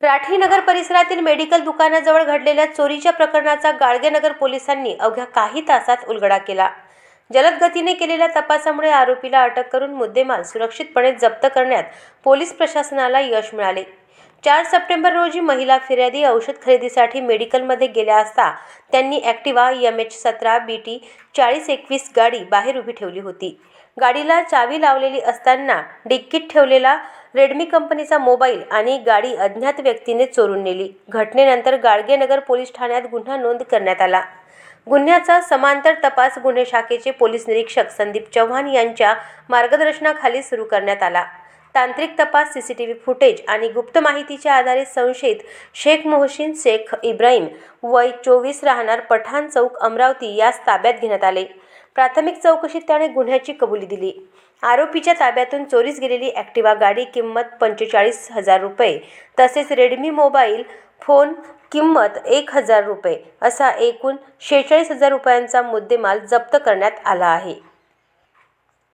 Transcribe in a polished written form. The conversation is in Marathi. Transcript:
राठी नगर परिसरातील मेडिकल दुकानाजवळ घडलेल्या चोरीच्या प्रकरणाचा गाडगेनगर पोलिसांनी अवघ्या काही तासात उलगडा केला। जलद गतीने केलेल्या तपासामुळे आरोपीला अटक करून मुद्देमाल सुरक्षितपणे जप्त करण्यात पोलीस प्रशासनाला यश मिळाले। 4 सप्टेंबर रोजी महिला फिर्यादी औषध खरेदीसाठी मेडिकलमध्ये गेल्या असता त्यांनी ॲक्टिवा MH17 BT 4021 गाडी बाहेर उभी ठेवली होती। गाडीला चावी लावलेली असताना डिक्कीत ठेवलेला रेडमी कंपनीचा मोबाईल आणि गाडी अज्ञात व्यक्तीने चोरून नेली। घटनेनंतर गाडगेनगर पोलीस ठाण्यात गुन्हा नोंद करण्यात आला। गुन्ह्याचा समांतर तपास गुन्हे शाखेचे पोलीस निरीक्षक संदीप चव्हाण यांच्या मार्गदर्शनाखाली सुरू करण्यात आला। तांत्रिक तपास, CCTV फुटेज आणि गुप्त माहितीच्या आधारे संशयित शेख मोहसिन शेख इब्राहिम वय 24 राहणार पठाण चौक अमरावती यास ताब्यात घेण्यात आले। प्राथमिक चौकशीत त्याने गुन्ह्याची कबुली दिली। आरोपीच्या ताब्यातून चोरीस गेलेली ॲक्टिवा गाडी किंमत 45,000 रुपये तसेच रेडमी मोबाईल फोन किंमत 1,000 रुपये असा एकूण 46,000 रुपयांचा मुद्देमाल जप्त करण्यात आला आहे।